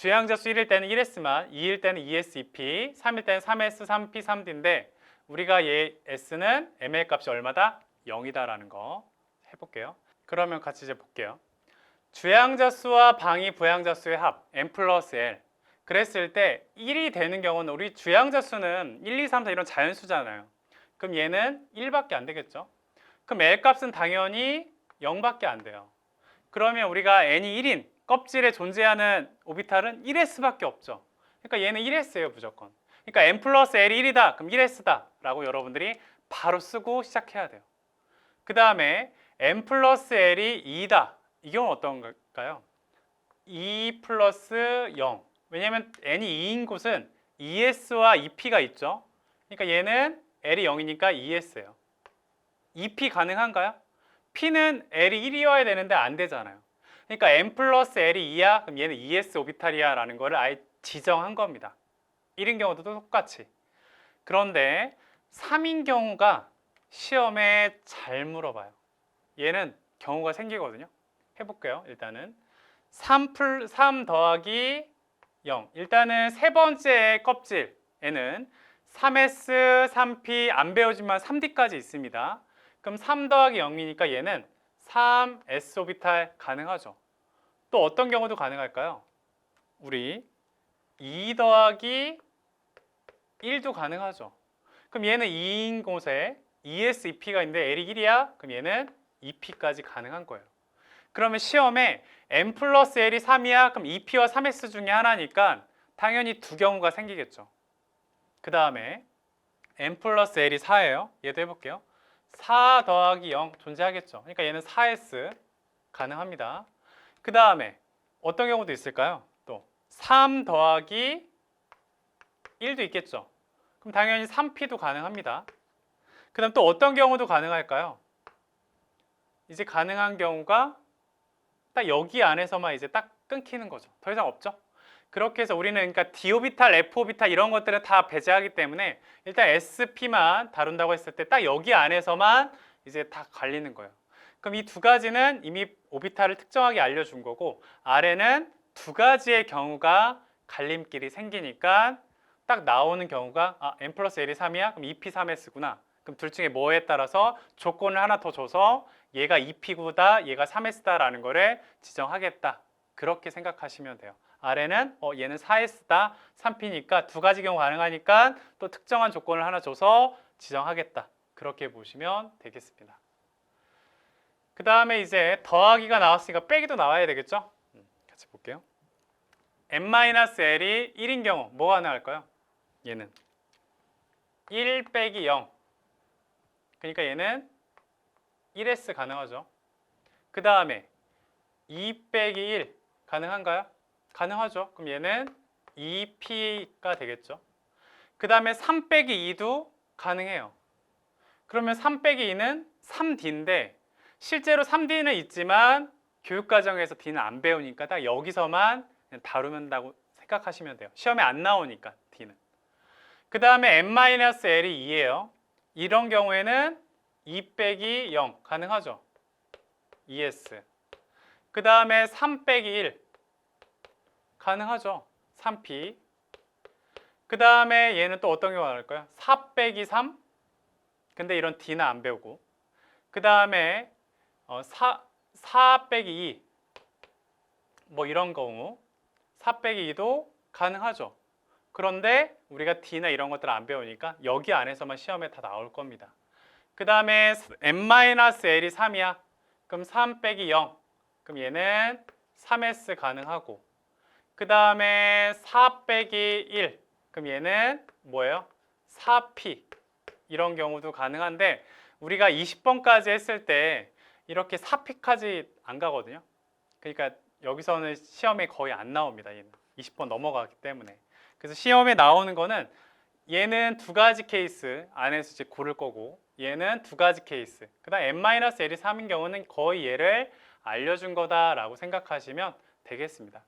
주양자수 1일 때는 1S만, 2일 때는 2S, 2P, 3일 때는 3S, 3P, 3D인데 우리가 얘 S는 ML 값이 얼마다? 0이다라는 거 해볼게요. 그러면 같이 이제 볼게요. 주양자수와 방위 부양자수의 합 M 플러스 L 그랬을 때 1이 되는 경우는 우리 주양자수는 1, 2, 3, 4 이런 자연수잖아요. 그럼 얘는 1밖에 안 되겠죠. 그럼 L 값은 당연히 0밖에 안 돼요. 그러면 우리가 n이 1인 껍질에 존재하는 오비탈은 1s밖에 없죠. 그러니까 얘는 1s예요 무조건. 그러니까 n 플러스 l이 1이다 그럼 1s다 라고 여러분들이 바로 쓰고 시작해야 돼요. 그 다음에 n 플러스 l이 2다 이 경우는 어떤 걸까요? 2 플러스 0 왜냐하면 n이 2인 곳은 2s와 2p가 있죠. 그러니까 얘는 l이 0이니까 2s예요. 2p 가능한가요? p는 l이 1이어야 되는데 안 되잖아요. 그러니까 n 플러스 l이 2야 그럼 얘는 2s 오비탈이야 라는 거를 아예 지정한 겁니다. 1인 경우도 똑같이. 그런데 3인 경우가 시험에 잘 물어봐요. 얘는 경우가 생기거든요. 해볼게요. 일단은 3 더하기 0 일단은 세 번째 껍질에는 3s, 3p 안 배우지만 3d까지 있습니다. 그럼 3 더하기 0이니까 얘는 3s 오비탈 가능하죠. 또 어떤 경우도 가능할까요? 우리 2 더하기 1도 가능하죠. 그럼 얘는 2인 곳에 2s, 2p가 있는데 l이 1이야? 그럼 얘는 2p까지 가능한 거예요. 그러면 시험에 n 플러스 l이 3이야? 그럼 2p와 3s 중에 하나니까 당연히 두 경우가 생기겠죠. 그 다음에 n 플러스 l이 4예요. 얘도 해볼게요. 4 더하기 0 존재하겠죠. 그러니까 얘는 4s 가능합니다. 그 다음에 어떤 경우도 있을까요? 또 3 더하기 1도 있겠죠. 그럼 당연히 3p도 가능합니다. 그 다음 또 어떤 경우도 가능할까요? 이제 가능한 경우가 딱 여기 안에서만 이제 딱 끊기는 거죠. 더 이상 없죠. 그렇게 해서 우리는 그러니까 d 오비탈, f 오비탈 이런 것들을 다 배제하기 때문에 일단 SP만 다룬다고 했을 때 딱 여기 안에서만 이제 다 갈리는 거예요. 그럼 이 두 가지는 이미 오비탈을 특정하게 알려준 거고 아래는 두 가지의 경우가 갈림길이 생기니까 딱 나오는 경우가 n 플러스 l이 3이야? 그럼 2p 3s구나. 그럼 둘 중에 뭐에 따라서 조건을 하나 더 줘서 얘가 2p구다, 얘가 3s다라는 거를 지정하겠다. 그렇게 생각하시면 돼요. 아래는 얘는 4s다, 3p니까 두 가지 경우 가능하니까 또 특정한 조건을 하나 줘서 지정하겠다. 그렇게 보시면 되겠습니다. 그 다음에 이제 더하기가 나왔으니까 빼기도 나와야 되겠죠? 같이 볼게요. n-l이 1인 경우 뭐가 가능할까요? 얘는 1 빼기 0 그러니까 얘는 1s 가능하죠. 그 다음에 2 빼기 1 가능한가요? 가능하죠. 그럼 얘는 2p가 되겠죠. 그 다음에 3 빼기 2도 가능해요. 그러면 3 빼기 2는 3d인데 실제로 3d는 있지만 교육과정에서 d는 안 배우니까 딱 여기서만 다루면다고 생각하시면 돼요. 시험에 안 나오니까 d는. 그 다음에 n-l이 2예요. 이런 경우에는 2 빼기 0 가능하죠. 2s. 그 다음에 3 빼기 1 가능하죠. 3p. 그 다음에 얘는 또 어떤 경우가 나올까요? 4 빼기 3 근데 이런 d는 안 배우고 그 다음에 4 빼기 2 뭐 이런 경우 4 빼기 2도 가능하죠. 그런데 우리가 d나 이런 것들을 안 배우니까 여기 안에서만 시험에 다 나올 겁니다. 그 다음에 n-l이 3이야. 그럼 3 빼기 0 그럼 얘는 3s 가능하고 그 다음에 4 빼기 1 그럼 얘는 뭐예요? 4p 이런 경우도 가능한데 우리가 20번까지 했을 때 이렇게 4p까지 안 가거든요. 그러니까 여기서는 시험에 거의 안 나옵니다. 얘는 20번 넘어가기 때문에. 그래서 시험에 나오는 거는 얘는 두 가지 케이스 안에서 이제 고를 거고 얘는 두 가지 케이스. 그다음 n-l이 3인 경우는 거의 얘를 알려준 거다라고 생각하시면 되겠습니다.